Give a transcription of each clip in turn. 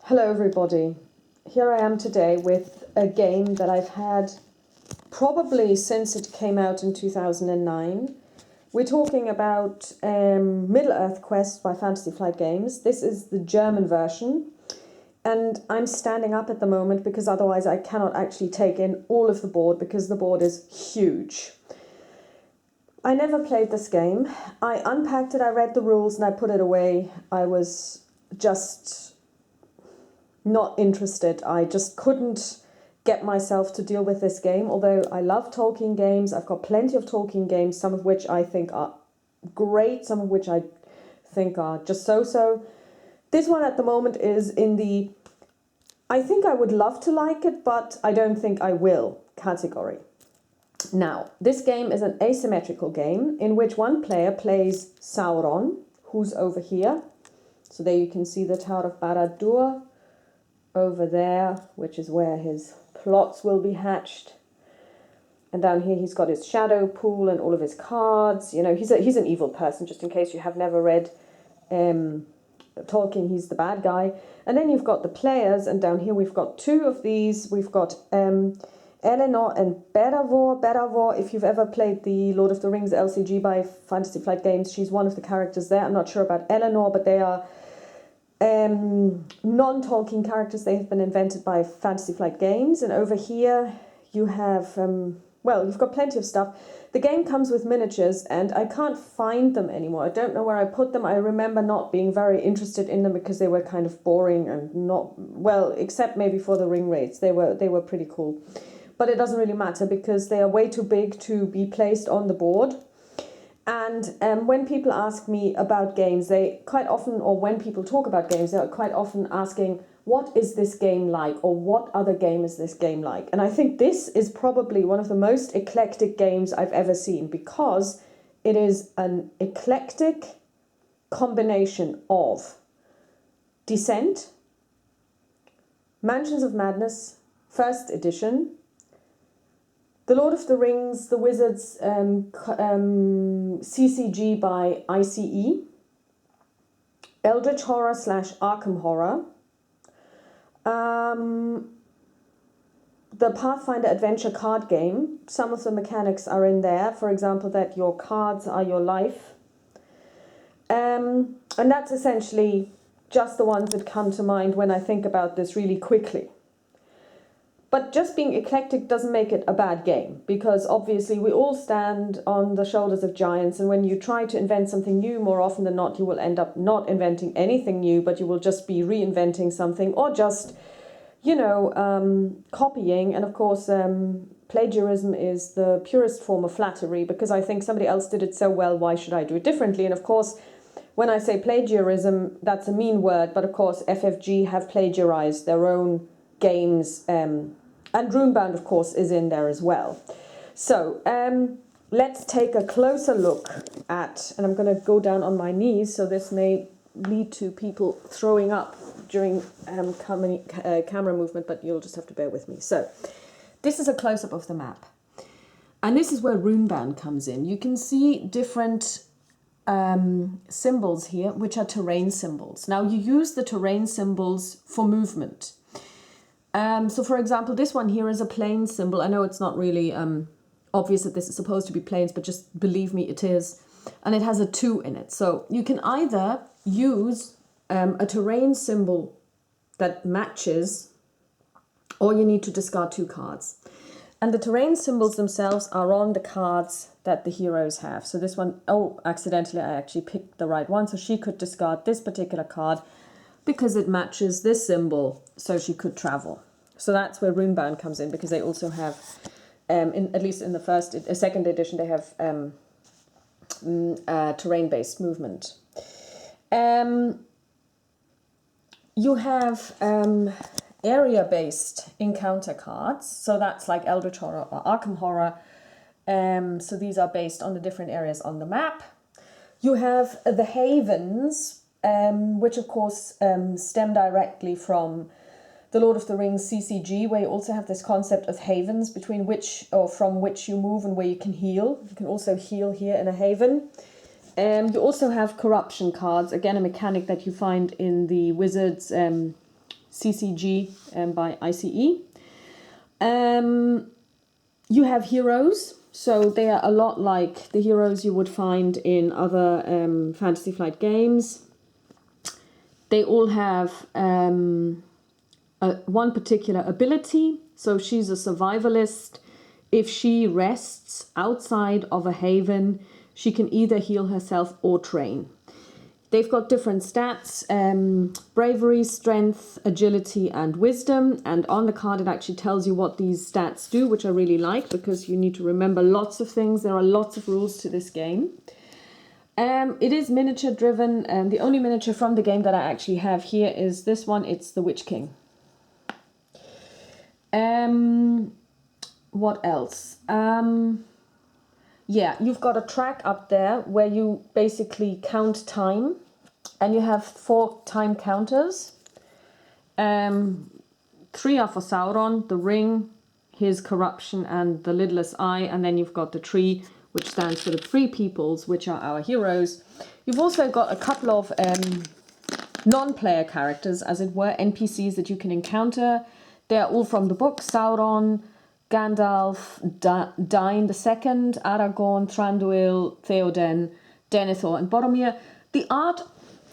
Hello everybody, here I am today with a game that I've had probably since it came out in 2009. We're talking about Middle-earth Quest by Fantasy Flight Games. This is the German version, and I'm standing up at the moment because otherwise I cannot actually take in all of the board because the board is huge. I never played this game. I unpacked it, I read the rules and I put it away. I was just not interested. I just couldn't get myself to deal with this game, although I love Tolkien games. I've got plenty of Tolkien games, some of which I think are great, some of which I think are just so-so. This one at the moment is in the I think I would love to like it, but I don't think I will category. Now, this game is an asymmetrical game in which one player plays Sauron, who's over here. So there you can see the Tower of Barad-dûr over there, which is where his plots will be hatched. And down here he's got his shadow pool and all of his cards. You know, he's an evil person, just in case you have never read Tolkien, he's the bad guy. And then you've got the players, and down here we've got two of these. We've got Eleanor and Bedivere. Bedivere, if you've ever played the Lord of the Rings LCG by Fantasy Flight Games, she's one of the characters there. I'm not sure about Eleanor, but they are non-Tolkien characters. They have been invented by Fantasy Flight Games. And over here you have, well, you've got plenty of stuff. The game comes with miniatures and I can't find them anymore. I don't know where I put them. I remember not being very interested in them because they were kind of boring and not, well, except maybe for the ring rates. They were pretty cool. But it doesn't really matter because they are way too big to be placed on the board. And when people ask me about games, they quite often, or when people talk about games, they're quite often asking, what is this game like? Or what other game is this game like? And I think this is probably one of the most eclectic games I've ever seen because it is an eclectic combination of Descent, Mansions of Madness, First Edition, The Lord of the Rings, The Wizards, CCG by ICE, Eldritch Horror / Arkham Horror, the Pathfinder Adventure card game. Some of the mechanics are in there. For example, that your cards are your life. And that's essentially just the ones that come to mind when I think about this really quickly. But just being eclectic doesn't make it a bad game, because obviously we all stand on the shoulders of giants, and when you try to invent something new, more often than not, you will end up not inventing anything new, but you will just be reinventing something or just, you know, copying. And of course, plagiarism is the purest form of flattery, because I think somebody else did it so well, why should I do it differently? And of course, when I say plagiarism, that's a mean word, but of course FFG have plagiarized their own games, and Runebound, of course, is in there as well. So let's take a closer look at, and I'm going to go down on my knees, so this may lead to people throwing up during camera movement, but you'll just have to bear with me. So this is a close-up of the map. And this is where Runebound comes in. You can see different symbols here, which are terrain symbols. Now, you use the terrain symbols for movement. So, for example, this one here is a plane symbol. I know it's not really obvious that this is supposed to be planes, but just believe me, it is. And it has a 2 in it. So you can either use a terrain symbol that matches, or you need to discard 2 cards. And the terrain symbols themselves are on the cards that the heroes have. So this one, oh, accidentally, I actually picked the right one. So she could discard this particular card because it matches this symbol, so she could travel. So that's where Runebound comes in, because they also have, at least in the second edition, they have terrain-based movement. You have area-based encounter cards, so that's like Eldritch Horror or Arkham Horror. So these are based on the different areas on the map. You have the havens, which of course stem directly from the Lord of the Rings CCG, where you also have this concept of havens between which or from which you move and where you can heal. You can also heal here in a haven. You also have corruption cards, again a mechanic that you find in the Wizards CCG by ICE. You have heroes, so they are a lot like the heroes you would find in other Fantasy Flight games. They all have one particular ability, so she's a survivalist. If she rests outside of a haven, she can either heal herself or train. They've got different stats, bravery, strength, agility, and wisdom. And on the card, it actually tells you what these stats do, which I really like because you need to remember lots of things. There are lots of rules to this game. It is miniature driven. And the only miniature from the game that I actually have here is this one. It's the Witch King. What else? Yeah, you've got a track up there where you basically count time, and you have 4 time counters. 3 are for Sauron, the ring, his corruption, and the lidless eye, and then you've got the tree, which stands for the 3 peoples, which are our heroes. You've also got a couple of non-player characters, as it were, NPCs that you can encounter. They're all from the book: Sauron, Gandalf, Dain II, Aragorn, Thranduil, Theoden, Denethor, and Boromir. The art,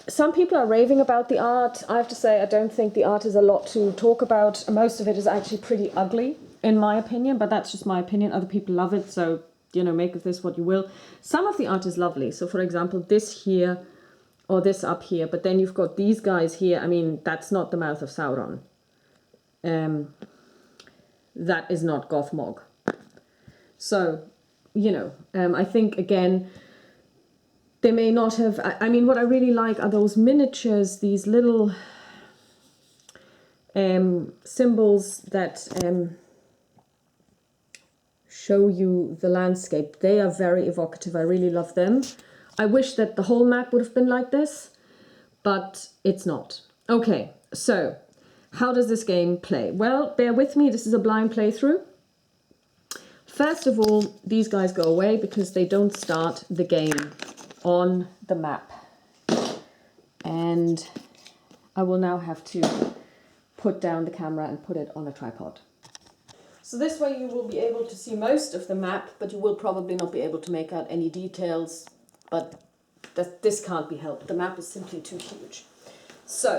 some people are raving about the art. I have to say, I don't think the art is a lot to talk about. Most of it is actually pretty ugly, in my opinion, but that's just my opinion. Other people love it, so, you know, make of this what you will. Some of the art is lovely. So, for example, this here, or this up here, but then you've got these guys here. I mean, that's not the mouth of Sauron. That is not Gothmog. So, you know, I think, again, they may not have... I mean, what I really like are those miniatures, these little symbols that show you the landscape. They are very evocative. I really love them. I wish that the whole map would have been like this, but it's not. Okay, so... how does this game play? Well, bear with me, this is a blind playthrough. First of all, these guys go away because they don't start the game on the map. And I will now have to put down the camera and put it on a tripod. So this way you will be able to see most of the map, but you will probably not be able to make out any details. But this can't be helped. The map is simply too huge. So...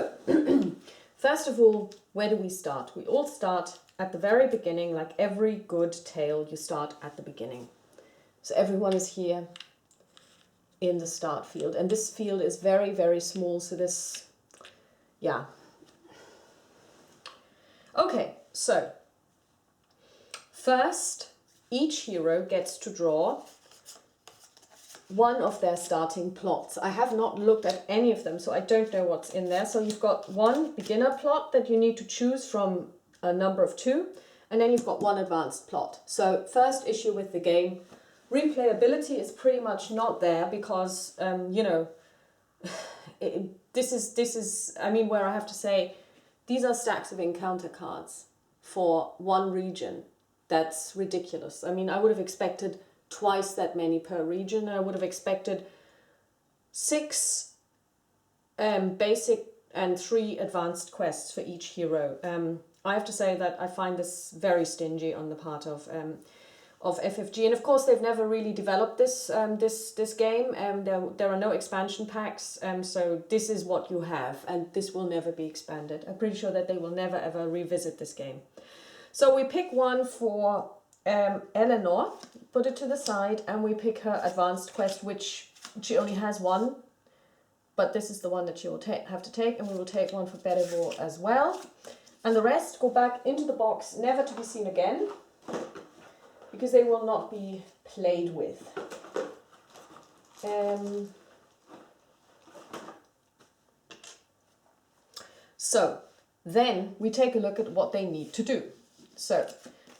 first of all, where do we start? We all start at the very beginning. Like every good tale, you start at the beginning. So everyone is here in the start field. And this field is very, very small. So this, yeah. Okay, so first, each hero gets to draw one of their starting plots. I have not looked at any of them, so I don't know what's in there. So you've got one beginner plot that you need to choose from a number of 2, and then you've got one advanced plot. So first issue with the game, replayability is pretty much not there because, you know, this is, I mean, where I have to say, these are stacks of encounter cards for one region. That's ridiculous. I mean, I would have expected twice that many per region. I would have expected 6 basic and 3 advanced quests for each hero. I have to say that I find this very stingy on the part of FFG, and of course they've never really developed this this game. There are no expansion packs, so this is what you have, and this will never be expanded. I'm pretty sure that they will never ever revisit this game. So we pick one for Eleanor, put it to the side, and we pick her advanced quest, which she only has 1, but this is the one that she will have to take, and we will take one for Bedivere as well. And the rest go back into the box, never to be seen again, because they will not be played with. So then we take a look at what they need to do. So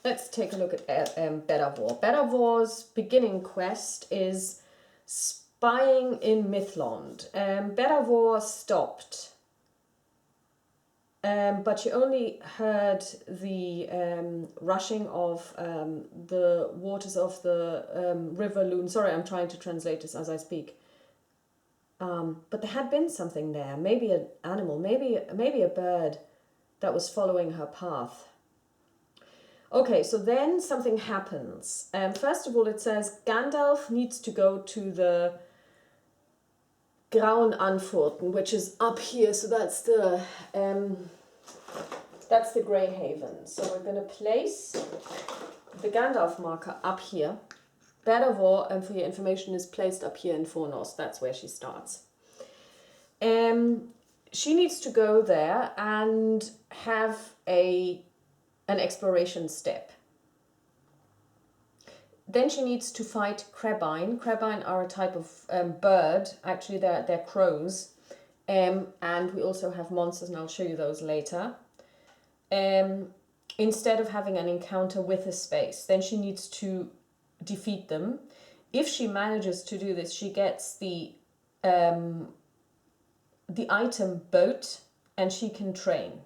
let's take a look at Bedivere. Bedivere's beginning quest is spying in Mythland. Bedivere stopped, but she only heard the rushing of the waters of the River Loon. Sorry, I'm trying to translate this as I speak. But there had been something there, maybe an animal, maybe a bird that was following her path. Okay, so then something happens. First of all, it says Gandalf needs to go to the Grauen Anfurten, which is up here. So that's the Grey Haven. So we're going to place the Gandalf marker up here. Bedivere, for your information, is placed up here in Fornos. That's where she starts. She needs to go there and have an exploration step. Then she needs to fight Crabine. Crabine are a type of bird. Actually, they're crows. And we also have monsters, and I'll show you those later. Instead of having an encounter with a space, then she needs to defeat them. If she manages to do this, she gets the item boat, and she can train.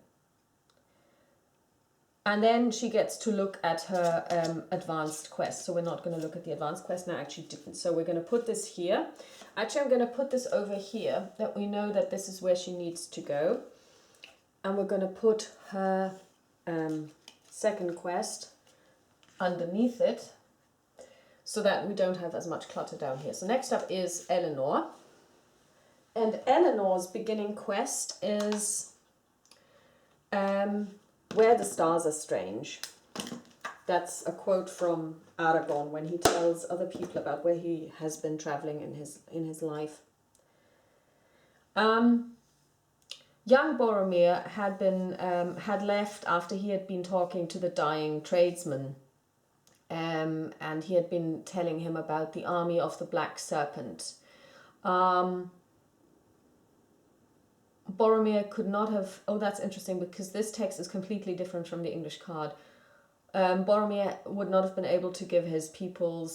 And then she gets to look at her advanced quest. So we're not going to look at the advanced quest now, actually didn't. So we're going to put this here. Actually, I'm going to put this over here, that we know that this is where she needs to go. And we're going to put her second quest underneath it, so that we don't have as much clutter down here. So next up is Eleanor. And Eleanor's beginning quest is Where the Stars Are Strange. That's a quote from Aragorn when he tells other people about where he has been traveling in his life. Young Boromir had left after he had been talking to the dying tradesman, and he had been telling him about the army of the Black Serpent. Boromir could not have... Oh, that's interesting, because this text is completely different from the English card. Boromir would not have been able to give his people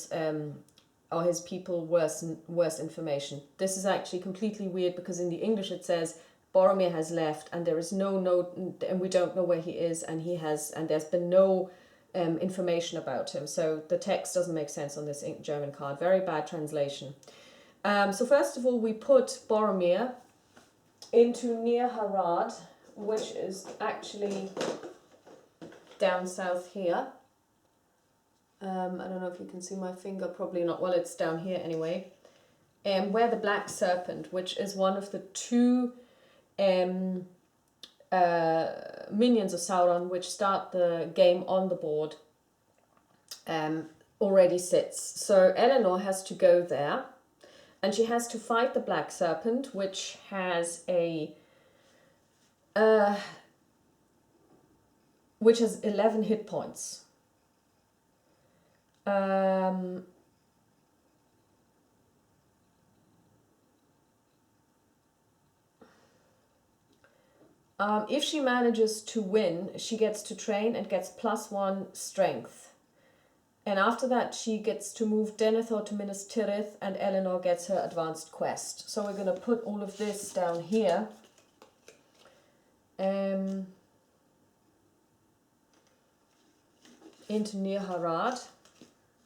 worse information. This is actually completely weird, because in the English it says Boromir has left, and there is no note, and we don't know where he is, and there's been no information about him. So the text doesn't make sense on this German card. Very bad translation. So first of all, we put Boromir into Near Harad, which is actually down south here. I don't know if you can see my finger, probably not. Well, it's down here anyway. Where the Black Serpent, which is one of the two minions of Sauron, which start the game on the board, already sits. So Eleanor has to go there, and she has to fight the Black Serpent, which has which has 11 hit points. If she manages to win, she gets to train and gets +1 strength. And after that, she gets to move Denethor to Minas Tirith, and Eleanor gets her advanced quest. So we're going to put all of this down here. Into Near Harad,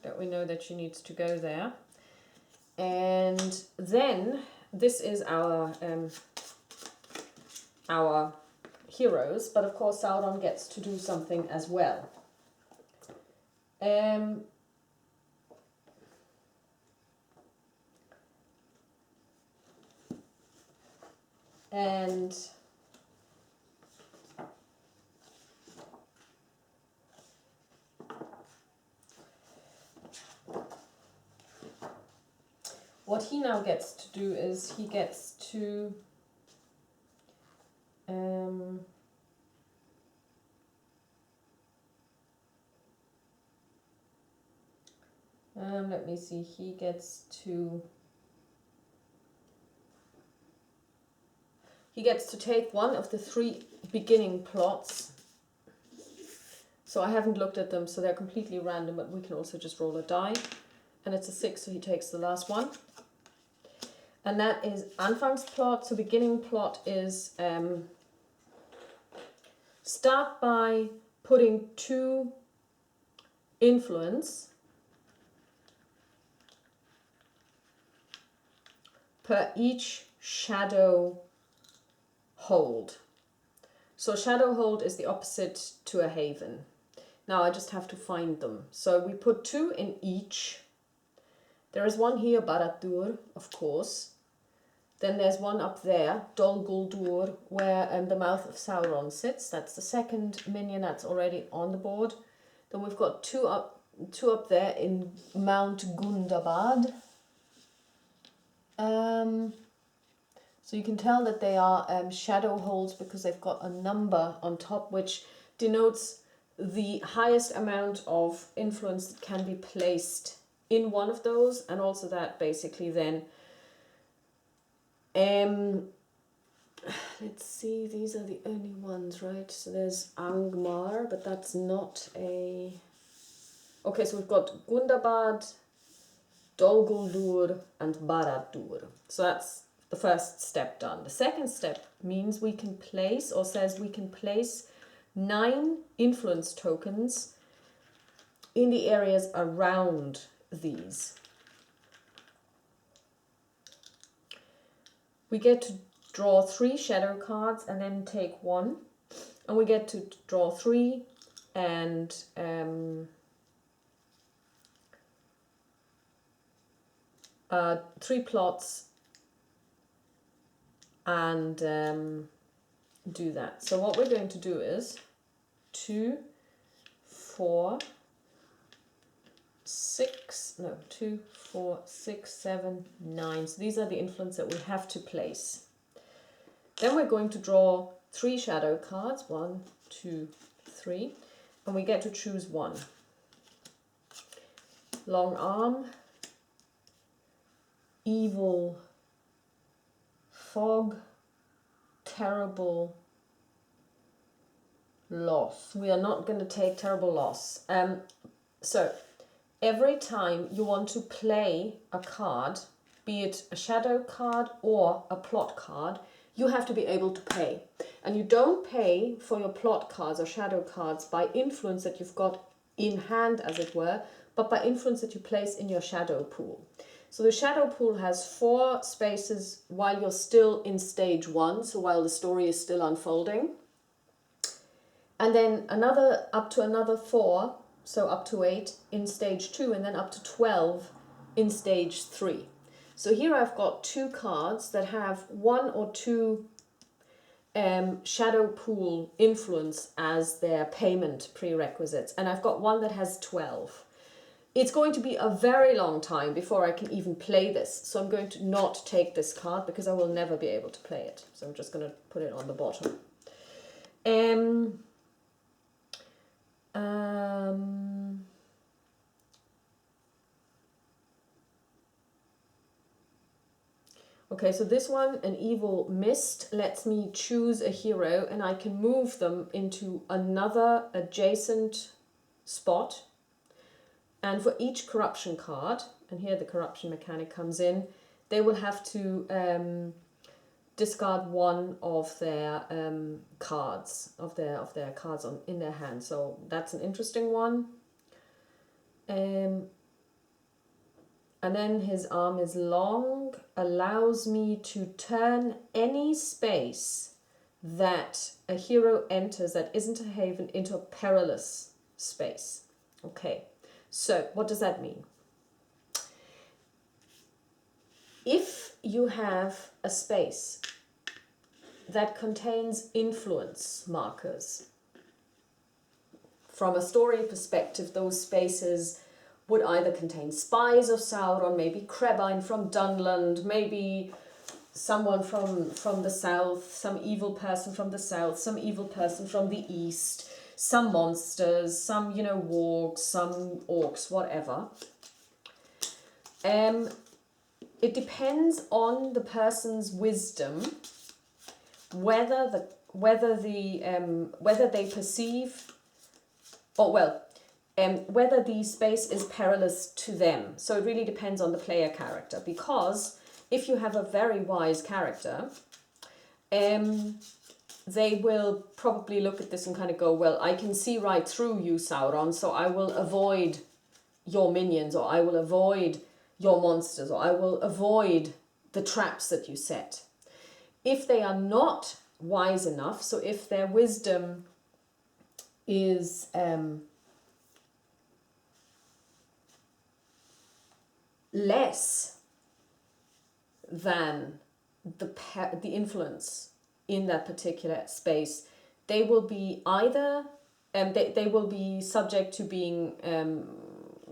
that we know that she needs to go there. And then this is our heroes, but of course Sauron gets to do something as well. And what he now gets to do is he gets to let me see, he gets to take one of the 3 beginning plots. So I haven't looked at them, so they're completely random, but we can also just roll a die. And it's a 6, so he takes the last one. And that is Anfangsplot. So beginning plot is start by putting 2 influence per each shadow hold. So shadow hold is the opposite to a haven. Now I just have to find them. So we put 2 in each. There is one here, Barad-dûr, of course. Then there's one up there, Dol Guldur, where the mouth of Sauron sits. That's the second minion that's already on the board. Then we've got two up there in Mount Gundabad. So you can tell that they are shadow holds because they've got a number on top which denotes the highest amount of influence that can be placed in one of those, and also that basically then let's see, these are the only ones, right? So there's Angmar, but that's not a... Okay, so we've got Gundabad, Dol Guldur and Barad-dûr. So that's the first step done. The second step means we can place, or says we can place 9 influence tokens in the areas around these. We get to draw 3 shadow cards and then take 1, and we get to draw 3 and 3 plots and do that. So what we're going to do is 2, 4, 6, 7, 9. So these are the influence that we have to place. Then we're going to draw 3 shadow cards, 1, 2, 3, and we get to choose 1. Long Arm, Evil Fog, Terrible Loss. We are not going to take Terrible Loss. So every time you want to play a card, be it a shadow card or a plot card, you have to be able to pay. And you don't pay for your plot cards or shadow cards by influence that you've got in hand, as it were, but by influence that you place in your shadow pool. So the shadow pool has 4 spaces while you're still in stage 1, so while the story is still unfolding. And then up to another 4, so up to 8 in stage 2, and then up to 12 in stage 3. So here I've got 2 cards that have 1 or 2 shadow pool influence as their payment prerequisites, and I've got one that has 12. It's going to be a very long time before I can even play this, so I'm going to not take this card because I will never be able to play it. So I'm just going to put it on the bottom. Okay, so this one, an Evil Mist, lets me choose a hero and I can move them into another adjacent spot. And for each corruption card, and here the corruption mechanic comes in, they will have to discard one of their cards, of their cards in their hand. So that's an interesting one. And then his arm is long, allows me to turn any space that a hero enters that isn't a haven into a perilous space. Okay, so what does that mean? If you have a space that contains influence markers, from a story perspective, those spaces would either contain spies of Sauron, maybe Krebine from Dunland, maybe someone from the south, some evil person from the south, some evil person from the east, some monsters, some, wargs, some orcs, whatever. It depends on the person's wisdom whether they perceive, whether the space is perilous to them. So it really depends on the player character, because if you have a very wise character, they will probably look at this and kind of go, well, I can see right through you, Sauron, so I will avoid your minions, or I will avoid your monsters, or I will avoid the traps that you set. If they are not wise enough. So if their wisdom is less than the influence in that particular space, they will be either they will be subject to being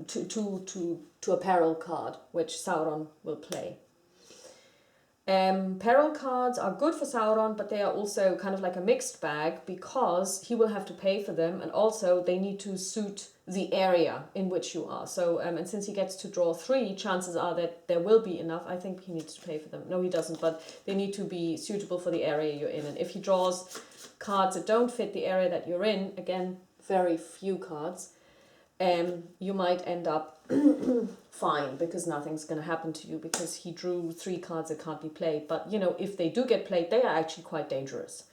to a peril card, which Sauron will play. Peril cards are good for Sauron, but they are also kind of like a mixed bag because he will have to pay for them, and also they need to suit the area in which you are. So, and since he gets to draw 3, chances are that there will be enough. I think he needs to pay for them. No, he doesn't, but they need to be suitable for the area you're in. And if he draws cards that don't fit the area that you're in, again, very few cards, you might end up fine because nothing's going to happen to you because he drew 3 cards that can't be played. But, you know, if they do get played, they are actually quite dangerous.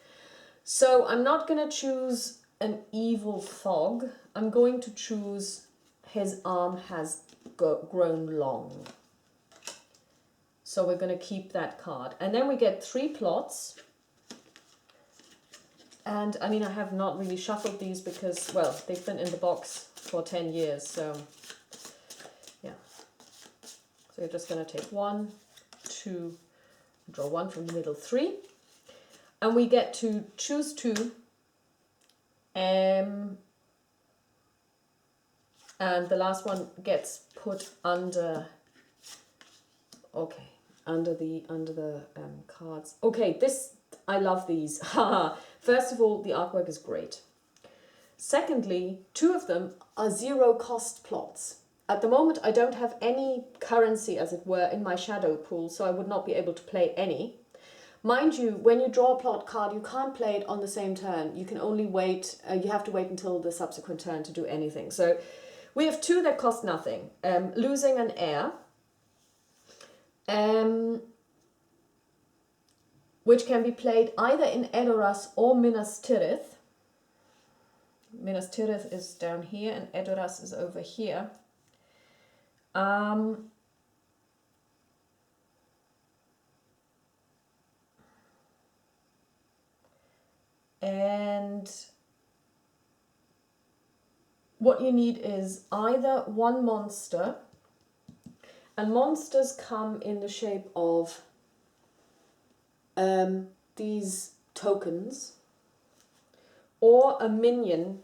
So I'm not going to choose an evil fog. I'm going to choose his arm has grown long. So we're going to keep that card. And then we get 3 plots. And I mean, I have not really shuffled these because, well, they've been in the box for 10 years. So, yeah. So you're just going to take 1, 2, draw 1 from the middle, 3. And we get to choose 2. And the last one gets put under, okay, under the cards. Okay, this, I love these. First of all, the artwork is great. Secondly, 2 of them are 0 cost plots. At the moment, I don't have any currency, as it were, in my shadow pool, so I would not be able to play any. Mind you, when you draw a plot card, you can't play it on the same turn. You can only wait, you have to wait until the subsequent turn to do anything. So we have 2 that cost nothing. Losing an heir, which can be played either in Edoras or Minas Tirith. Minas Tirith is down here and Edoras is over here. And what you need is either 1 monster, and monsters come in the shape of these tokens, or a minion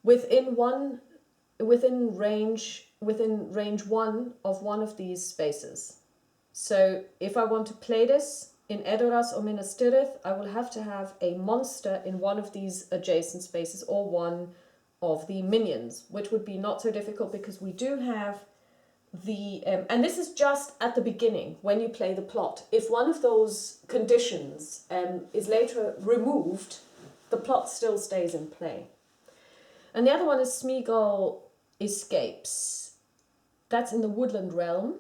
within range 1 of one of these spaces. So if I want to play this in Edoras or Minas Tirith, I will have to have a monster in one of these adjacent spaces or one of the minions, which would be not so difficult because we do have the, and this is just at the beginning when you play the plot. If one of those conditions is later removed, the plot still stays in play. And the other one is Smeagol Escapes. That's in the woodland realm.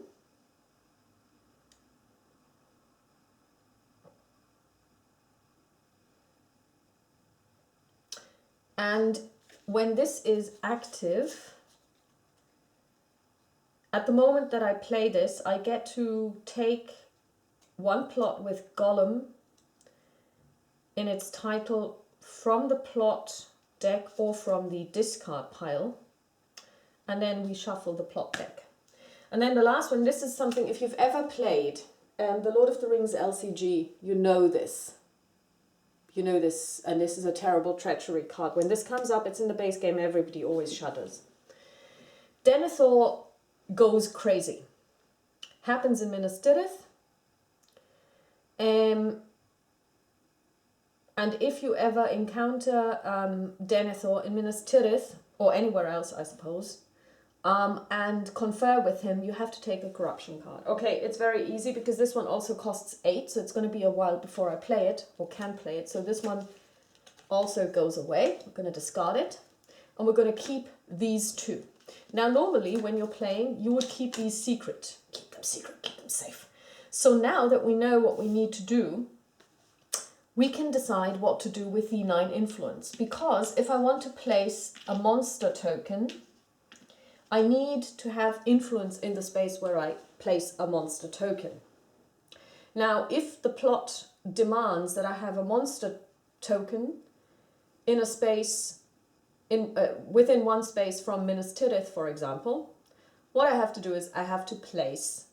And when this is active, at the moment that I play this, I get to take 1 plot with Gollum in its title from the plot deck or from the discard pile. And then we shuffle the plot deck. And then the last one, this is something, if you've ever played the Lord of the Rings LCG, you know this. You know this, and this is a terrible treachery card. When this comes up, it's in the base game, everybody always shudders. Denethor goes crazy. Happens in Minas Tirith. And if you ever encounter Denethor in Minas Tirith, or anywhere else, I suppose, and confer with him, you have to take a corruption card. Okay, it's very easy because this one also costs 8, so it's going to be a while before I play it, or can play it. So this one also goes away. We're going to discard it, and we're going to keep these 2. Now, normally when you're playing, you would keep these secret. Keep them secret, keep them safe. So now that we know what we need to do, we can decide what to do with the 9 influence. Because if I want to place a monster token, I need to have influence in the space where I place a monster token. Now, if the plot demands that I have a monster token in a space, within one space from Minas Tirith, for example, what I have to do is I have to place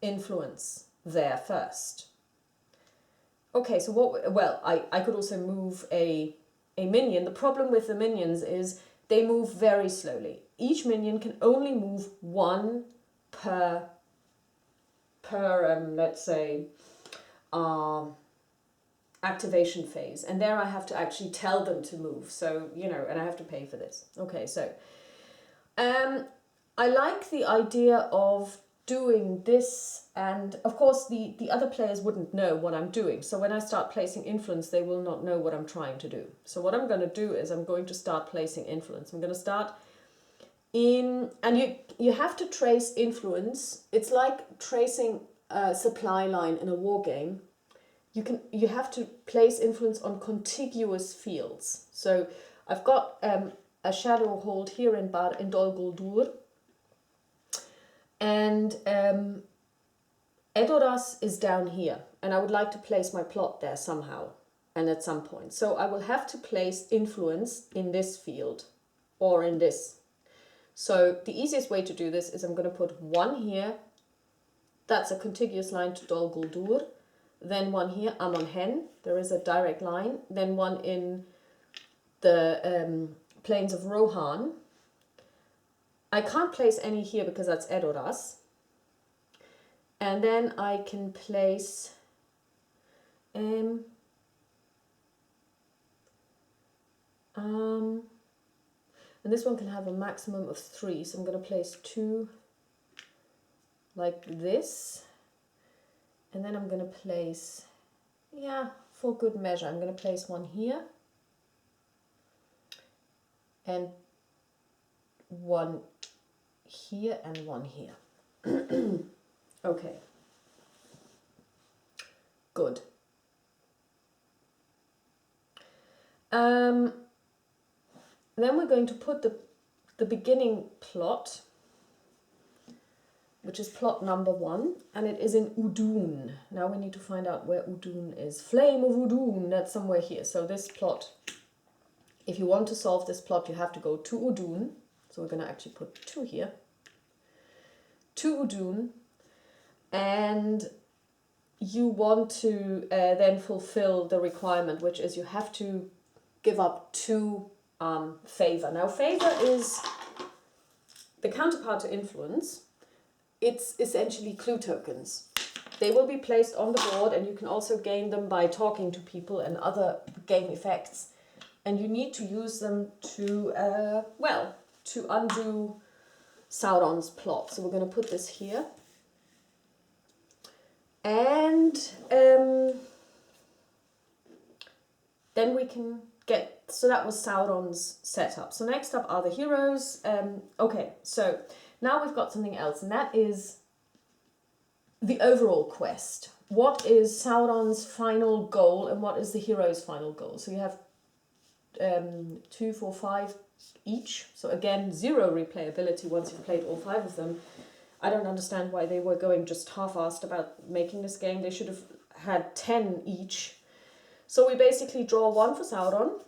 influence there first. Okay, so I could also move a minion. The problem with the minions is they move very slowly. Each minion can only move one per let's say, activation phase. And there I have to actually tell them to move. So, and I have to pay for this. Okay, so I like the idea of doing this, and of course the other players wouldn't know what I'm doing. So when I start placing influence, they will not know what I'm trying to do. So what I'm going to do is I'm going to start placing influence. I'm going to start in, and you have to trace influence. It's like tracing a supply line in a war game. You have to place influence on contiguous fields. So I've got a shadow hold here in Dol Guldur, and Edoras is down here, and I would like to place my plot there somehow and at some point. So I will have to place influence in this field or in this. So the easiest way to do this is I'm going to put one here. That's a contiguous line to Dol Guldur. Then one here, Amon Hen. There is a direct line. Then one in the plains of Rohan. I can't place any here because that's Edoras. And then I can place and this one can have a maximum of 3, so I'm going to place 2 like this, and then I'm going to place, for good measure, I'm going to place one here and one here and one here. Okay, good. Then we're going to put the beginning plot, which is plot number 1, and it is in Udun. Now we need to find out where Udun is. Flame of Udun, that's somewhere here. So this plot, if you want to solve this plot, you have to go to Udun. So we're going to actually put 2 here. To Udun, and you want to then fulfill the requirement, which is you have to give up 2 favor. Now favor is the counterpart to influence. It's essentially clue tokens. They will be placed on the board, and you can also gain them by talking to people and other game effects. And you need to use them to, to undo Sauron's plot. So we're going to put this here. And then we can get, so that was Sauron's setup. So next up are the heroes. Okay, so now we've got something else, and that is the overall quest. What is Sauron's final goal, and what is the hero's final goal? So you have 2, 4, 5 each. So again, 0 replayability once you've played all 5 of them. I don't understand why they were going just half-assed about making this game. They should have had 10 each. So we basically draw 1 for Sauron,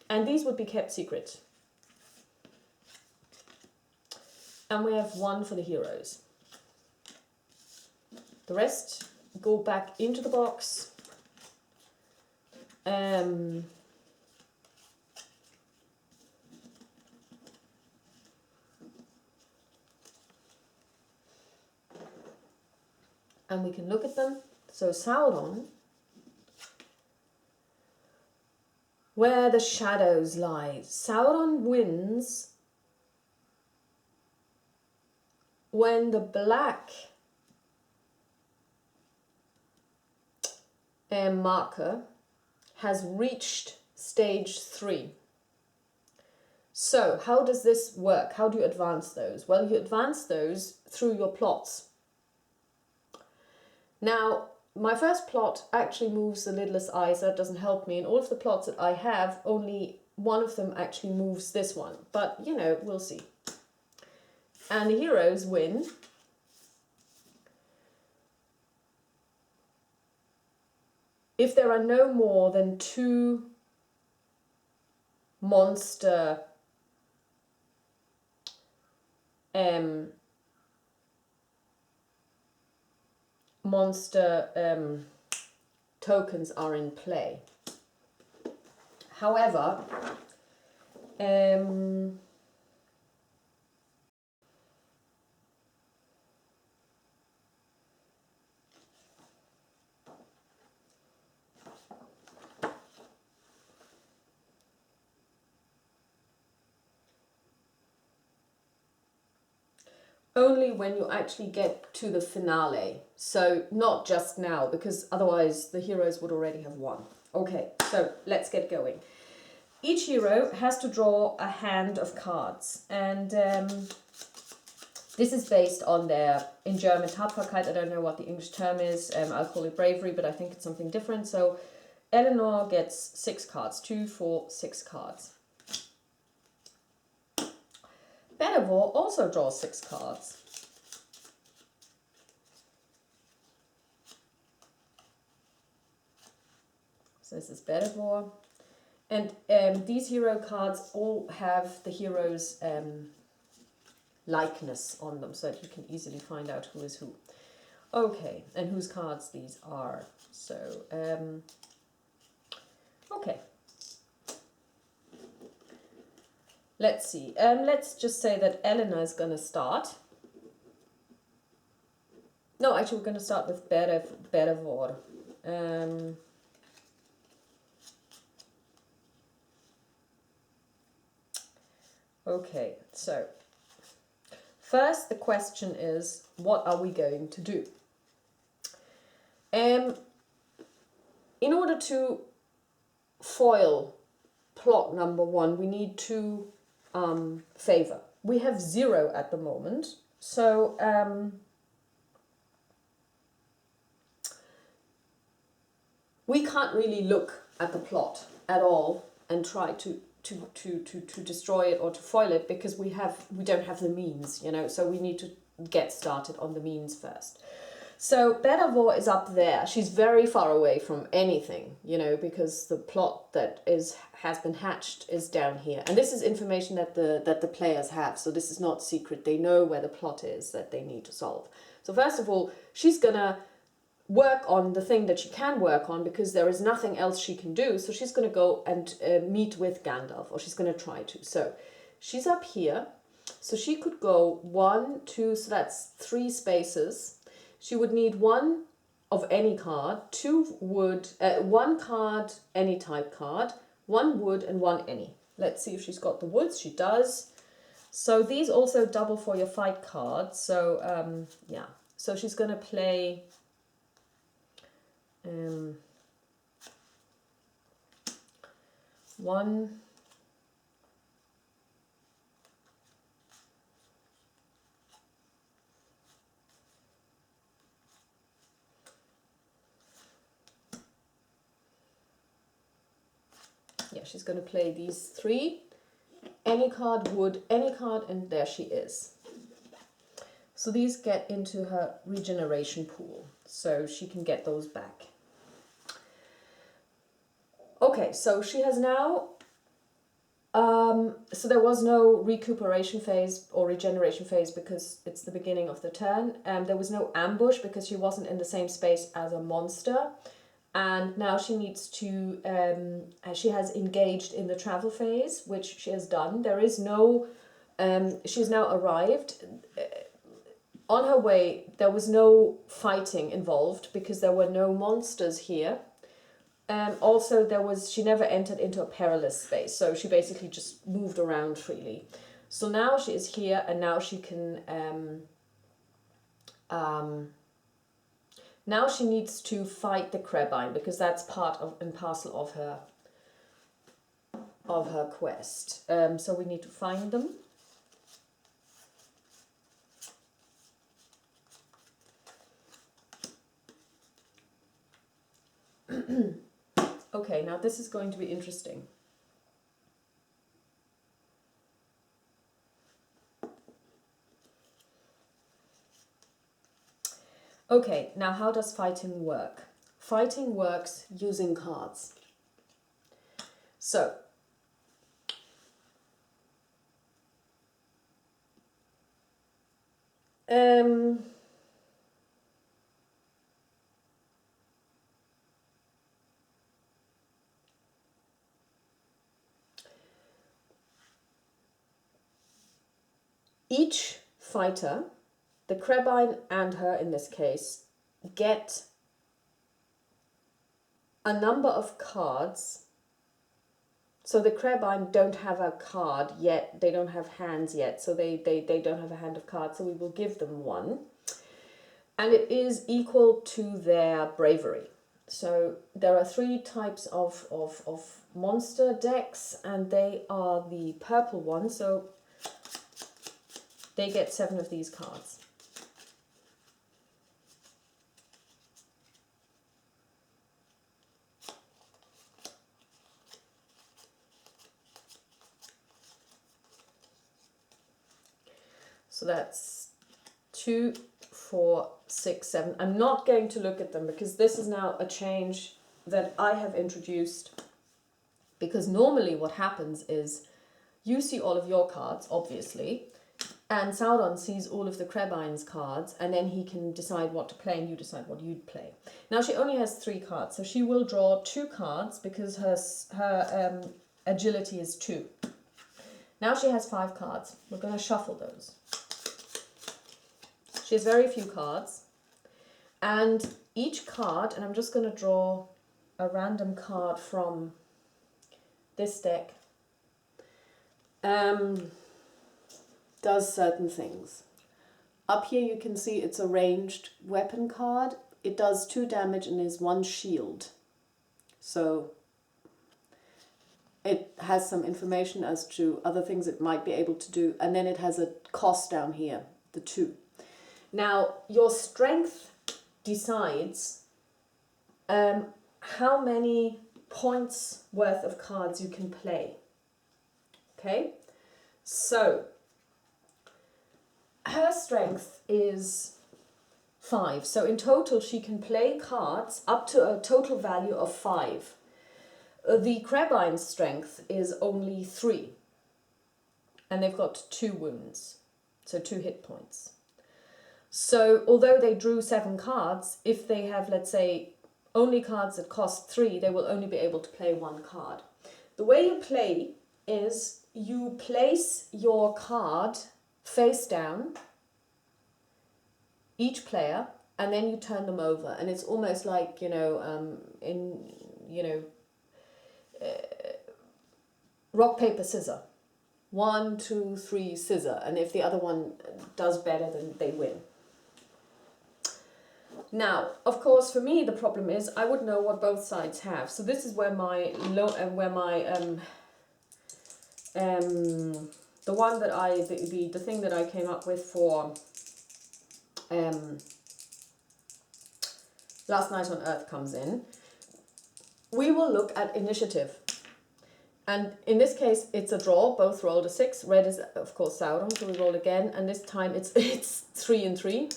and these would be kept secret. And we have 1 for the heroes. The rest go back into the box. And we can look at them. So Sauron, where the shadows lie. Sauron wins when the black marker has reached stage 3. So how does this work? How do you advance those? Well, you advance those through your plots. Now, my first plot actually moves the lidless eye, so that doesn't help me. In all of the plots that I have, only one of them actually moves this one. But, we'll see. And the heroes win if there are no more than 2 monster tokens are in play. However, only when you actually get to the finale. So not just now, because otherwise the heroes would already have won. Okay, so let's get going. Each hero has to draw a hand of cards, and this is based on their, in German, Tapferkeit. I don't know what the English term is. I'll call it bravery, but I think it's something different. So Eleanor gets 6 cards, 2, 4, 6 cards. Bedivere also draws 6 cards. So this is Bedivere. And these hero cards all have the hero's likeness on them, so that you can easily find out who is who. Okay, and whose cards these are. So, okay. Let's see. Let's just say that Elena is going to start. No, actually, we're going to start with Bedivere. Okay, so first the question is, what are we going to do? In order to foil plot number 1, we need to favor. We have 0 at the moment, so we can't really look at the plot at all and try to destroy it or to foil it, because we don't have the means, you know, so we need to get started on the means first. So Bedivere is up there. She's very far away from anything, you know, because the plot that has been hatched is down here. And this is information that the players have, so this is not secret. They know where the plot is that they need to solve. So first of all, she's gonna work on the thing that she can work on, because there is nothing else she can do. So she's going to go and meet with Gandalf, or she's going to try to. So she's up here, so she could go 1, 2, so that's 3 spaces. She would need 1 of any card, 2 wood, 1 card, any type card, 1 wood and 1 any. Let's see if she's got the woods. She does. So these also double for your fight cards. So yeah, so she's going to play 1, yeah, she's going to play these 3, any card, wood, any card, and there she is. So these get into her regeneration pool, so she can get those back. Okay, so she has now, so there was no recuperation phase or regeneration phase because it's the beginning of the turn. There was no ambush because she wasn't in the same space as a monster. And now she needs to, she has engaged in the travel phase, which she has done. There is no, she's now arrived. On her way, there was no fighting involved because there were no monsters here. Also, she never entered into a perilous space, so she basically just moved around freely. So now she is here, and now she can, now she needs to fight the Crabine, because that's part of and parcel of her quest. So we need to find them. Okay, now this is going to be interesting. Okay, now how does fighting work? fighting works using cards. So, each fighter, the Crabine and her in this case, get a number of cards. So the Crabine don't have a card yet, they don't have hands yet, so they don't have a hand of cards, so we will give them one. And it is equal to their bravery. So there are 3 types of monster decks, and they are the purple one, so they get 7 of these cards. So that's 2, 4, 6, 7. I'm not going to look at them because this is now a change that I have introduced. Because normally what happens is you see all of your cards, obviously, and Sauron sees all of the Crabine's cards, and then he can decide what to play and you decide what you'd play. Now she only has 3 cards, so she will draw 2 cards because her agility is 2. Now she has 5 cards. We're going to shuffle those. She has very few cards, and each card, and I'm just going to draw a random card from this deck, does certain things. Up here you can see it's a ranged weapon card. It does 2 damage and is 1 shield. So it has some information as to other things it might be able to do, and then it has a cost down here, the 2. Now, your strength decides how many points worth of cards you can play. Okay? So, her strength is 5. So in total, she can play cards up to a total value of 5. The Crabine's strength is only 3. And they've got 2 wounds. So 2 hit points. So although they drew 7 cards, if they have, let's say, only cards that cost 3, they will only be able to play 1 card. The way you play is you place your card face down, each player, and then you turn them over. And it's almost like, rock, paper, scissors. 1, 2, 3, scissors. And if the other one does better, then they win. Now, of course, for me, the problem is I would know what both sides have. So this is where the one that the thing that I came up with for Last Night on Earth comes in. We will look at initiative. And in this case, it's a draw. Both rolled a 6. Red is, of course, Sauron, so we roll again. And this time it's 3 and 3.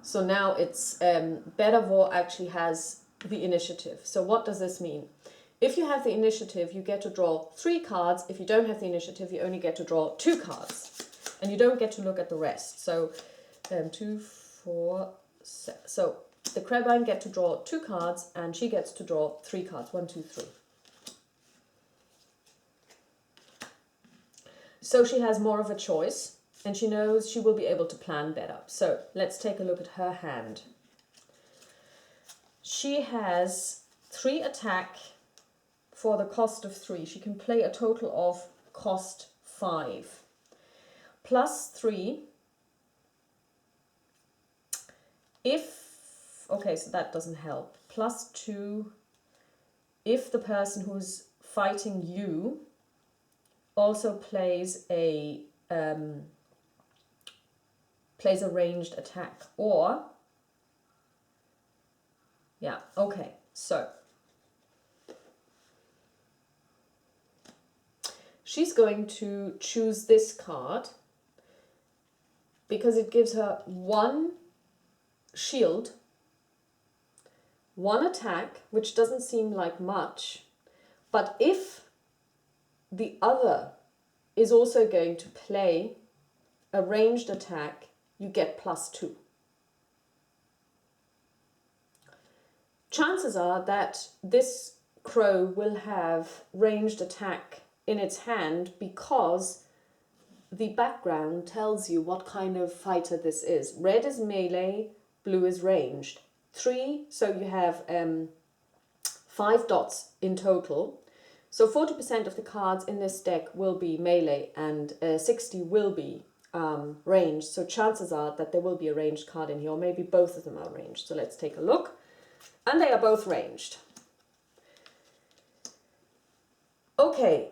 So now it's Bedivere actually has the initiative. So what does this mean? If you have the initiative, you get to draw 3 cards. If you don't have the initiative, you only get to draw 2 cards. And you don't get to look at the rest. So 2, 4, 7. So the Crabine get to draw 2 cards, and she gets to draw 3 cards. 1, 2, 3. So she has more of a choice, and she knows she will be able to plan better. So let's take a look at her hand. She has 3 attack for the cost of 3. She can play a total of cost 5. Plus 3. Okay, so that doesn't help. Plus 2 if the person who's fighting you also plays a ranged attack, or okay, so she's going to choose this card because it gives her 1 shield, one attack, which doesn't seem like much, but if the other is also going to play a ranged attack, you get +2. Chances are that this crow will have ranged attack in its hand because the background tells you what kind of fighter this is. Red is melee, blue is ranged. 3, so you have 5 dots in total. So 40% of the cards in this deck will be melee and 60 will be ranged. So chances are that there will be a ranged card in here, or maybe both of them are ranged. So let's take a look. And they are both ranged. Okay.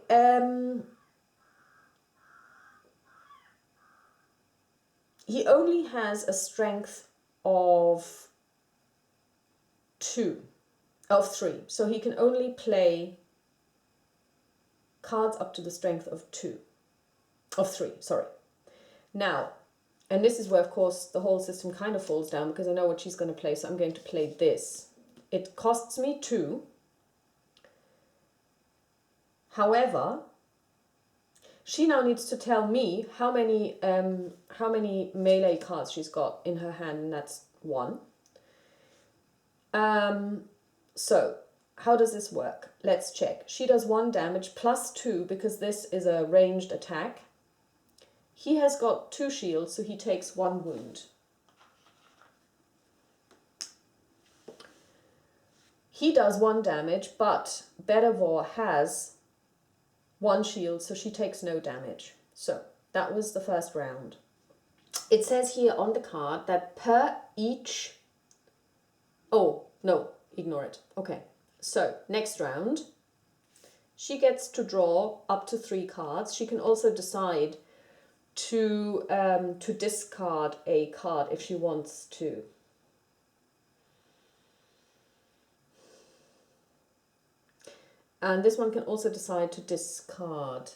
He only has a strength of 3. So he can only play cards up to the strength of 3, sorry. Now, and this is where, of course, the whole system kind of falls down because I know what she's going to play, so I'm going to play this. It costs me 2. However, she now needs to tell me how many melee cards she's got in her hand, and that's 1. So, how does this work? Let's check. She does 1 damage +2 because this is a ranged attack. He has got 2 shields, so he takes 1 wound. He does 1 damage, but Bedivere has 1 shield, so she takes no damage. So that was the first round. It says here on the card that per each... Oh, no, ignore it. Okay, so next round, she gets to draw up to 3 cards. She can also decide to discard a card if she wants to. And this one can also decide to discard.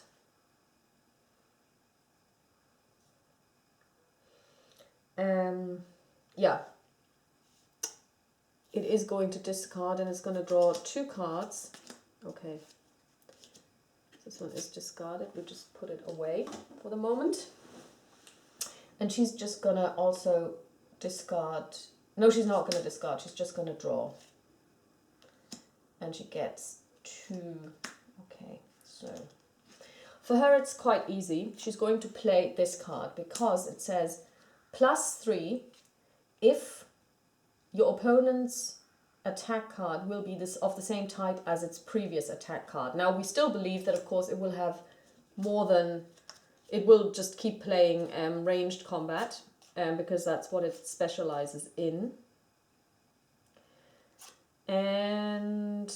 Yeah. It is going to discard and it's going to draw 2 cards. Okay. This one is discarded. We'll just put it away for the moment. And she's just going to also discard. No, she's not going to discard. She's just going to draw. And she gets 2. Okay, so for her it's quite easy. She's going to play this card because it says +3 if your opponent's attack card will be this of the same type as its previous attack card. Now we still believe that of course it will have more than, it will just keep playing ranged combat because that's what it specializes in. And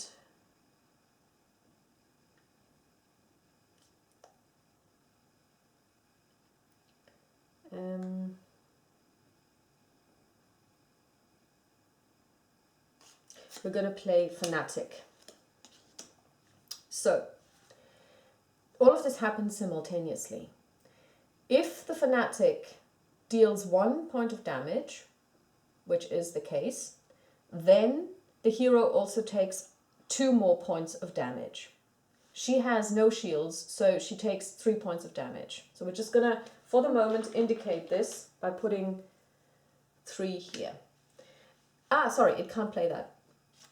we're going to play Fanatic. So, all of this happens simultaneously. If the Fanatic deals 1 point of damage, which is the case, then the hero also takes 2 more points of damage. She has no shields, so she takes 3 points of damage. So we're just going to, for the moment, indicate this by putting 3 here. Ah, sorry, it can't play that.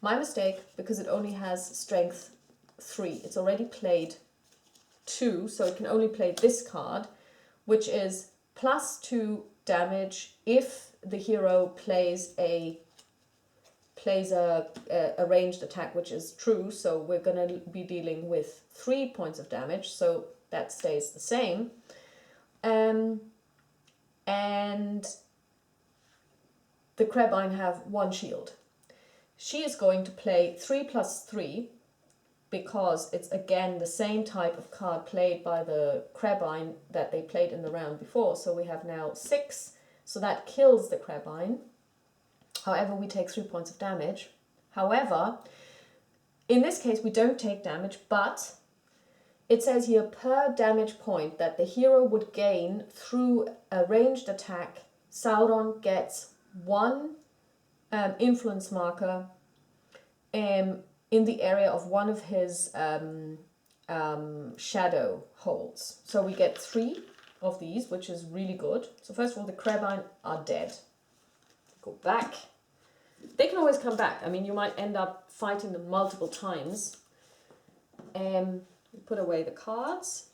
My mistake, because it only has strength 3. It's already played 2, so it can only play this card, which is +2 damage if the hero plays a ranged attack, which is true. So we're going to be dealing with 3 points of damage, so that stays the same. And the Crabine have 1 shield. She is going to play 3 + 3 because it's again the same type of card played by the Crabine that they played in the round before. So we have now 6, so that kills the Crabine. However, we take 3 points of damage. However, in this case we don't take damage, but it says here per damage point that the hero would gain through a ranged attack, Sauron gets 1 influence marker in the area of one of his shadow holes. So we get 3 of these, which is really good. So first of all, the crabine are dead. Go back. They can always come back. I mean, you might end up fighting them multiple times. Put away the cards.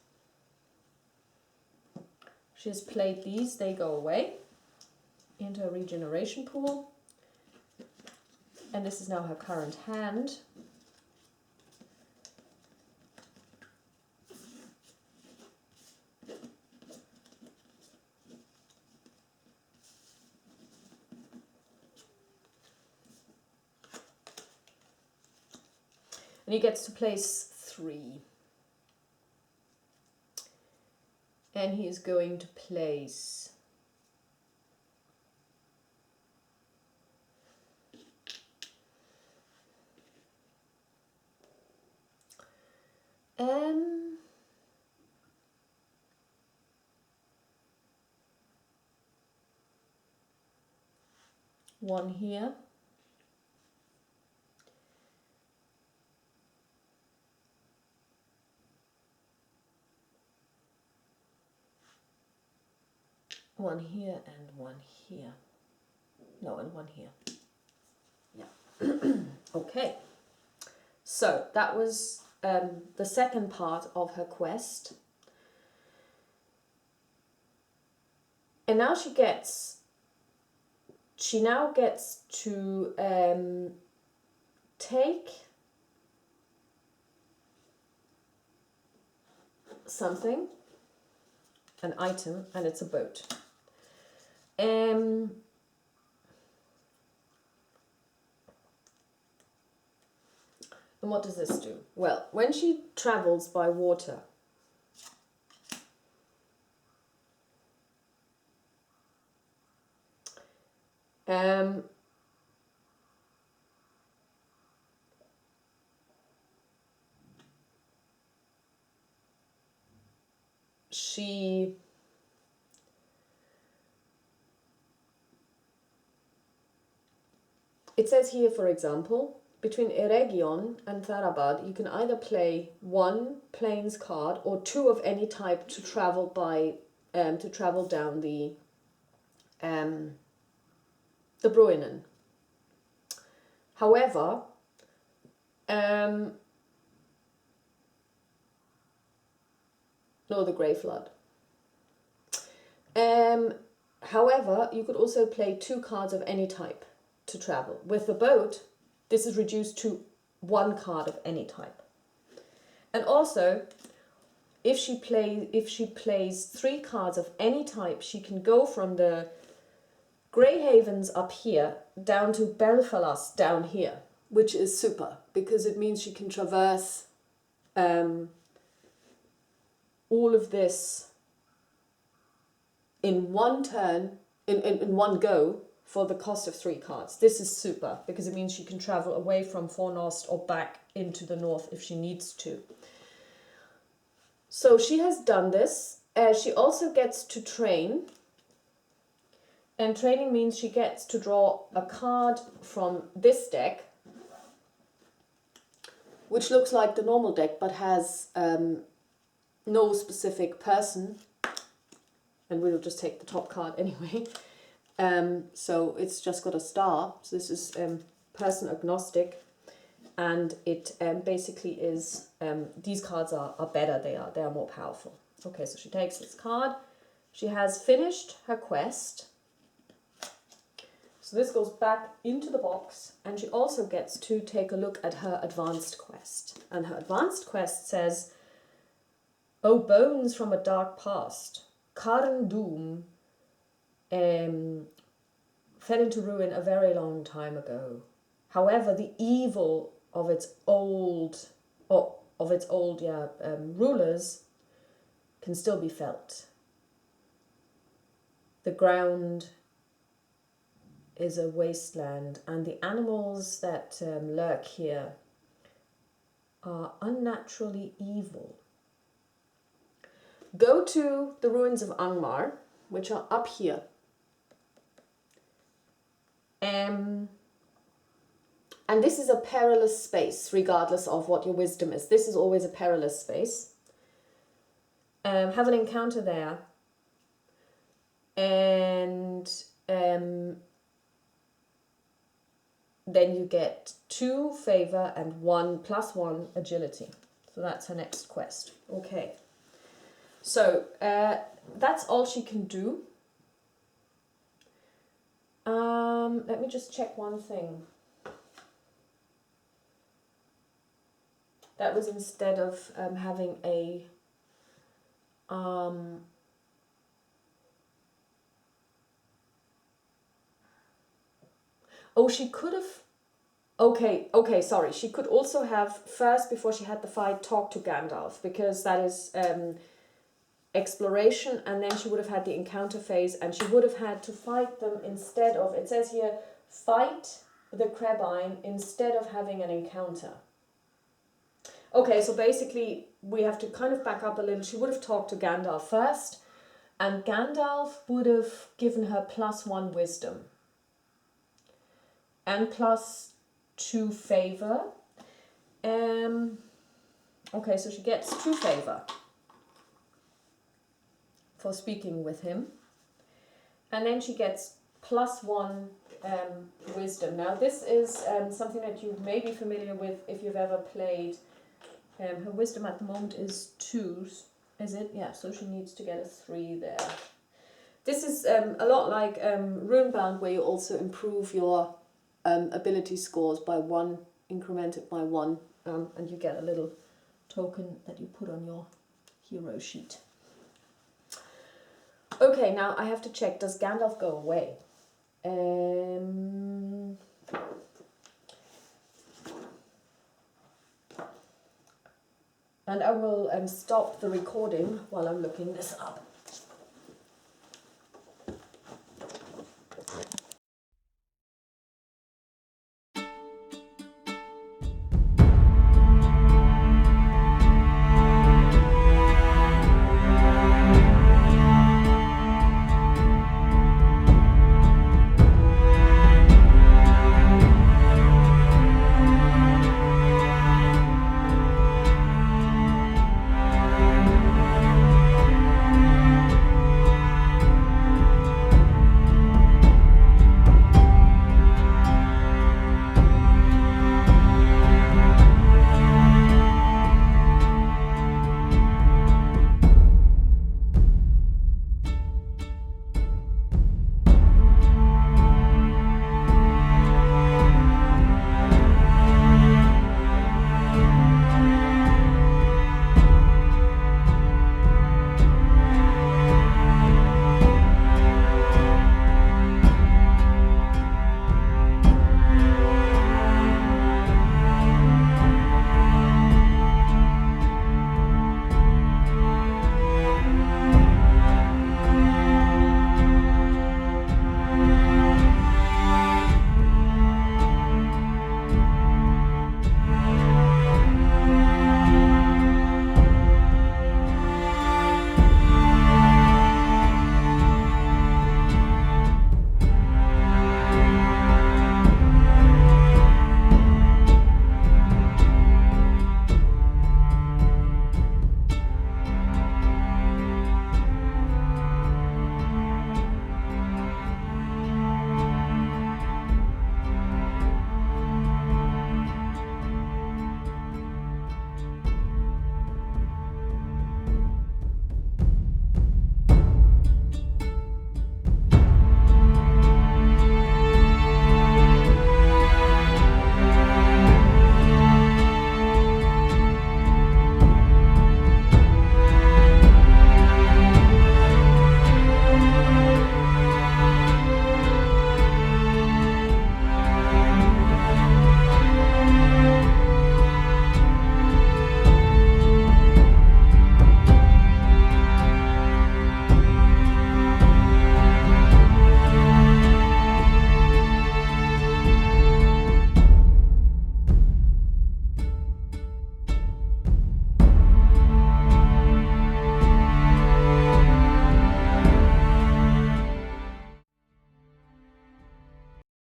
She has played these. They go away into a regeneration pool. And this is now her current hand. And he gets to place 3. And he is going to place one here. One here and one here. No, and one here. Yeah. Okay. So that was the second part of her quest. And now she now gets to take something, an item, and it's a boat. And what does this do? Well, when she travels by water, it says here, for example, between Eregion and Tharabad, you can either play 1 plains card or 2 of any type to travel by down the Bruinen. However, no, the Grey Flood. However, you could also play 2 cards of any type to travel. With the boat, this is reduced to 1 card of any type. And also, if she plays 3 cards of any type, she can go from the Grey Havens up here down to Belfalas down here, which is super because it means she can traverse all of this in one turn, in one go, for the cost of 3 cards. This is super because it means she can travel away from Fornost or back into the north if she needs to. So she has done this. She also gets to train. And training means she gets to draw a card from this deck, which looks like the normal deck but has no specific person. And we'll just take the top card anyway. So it's just got a star. So this is person agnostic. And it basically is, these cards are better, they are more powerful. Okay, so she takes this card. She has finished her quest. So this goes back into the box, and she also gets to take a look at her advanced quest. And her advanced quest says, "Oh, bones from a dark past, Karn Doom fell into ruin a very long time ago. However, the evil of its old rulers can still be felt. The ground is a wasteland, and the animals that lurk here are unnaturally evil. Go to the ruins of Angmar, which are up here, and And this is a perilous space, regardless of what your wisdom is. This is always a perilous space. Have an encounter there. And then you get 2 favor and 1 + 1 agility. So that's her next quest. Okay. So that's all she can do. Let me just check one thing. That was instead of having a oh, she could have. Okay, sorry. She could also have first, before she had the fight, talk to Gandalf, because that is exploration, and then she would have had the encounter phase, and she would have had to fight them instead of, it says here, fight the Crabine instead of having an encounter. Okay, so basically we have to kind of back up a little. She would have talked to Gandalf first, and Gandalf would have given her +1 wisdom and +2 favor. Okay, so she gets 2 favor for speaking with him, and then she gets +1 wisdom. Now this is something that you may be familiar with if you've ever played. Her wisdom at the moment is 2, is it? Yeah, so she needs to get a 3 there. This is a lot like Runebound, where you also improve your ability scores by 1, incremented by 1, and you get a little token that you put on your hero sheet. Okay, now I have to check, does Gandalf go away? And I will stop the recording while I'm looking this up.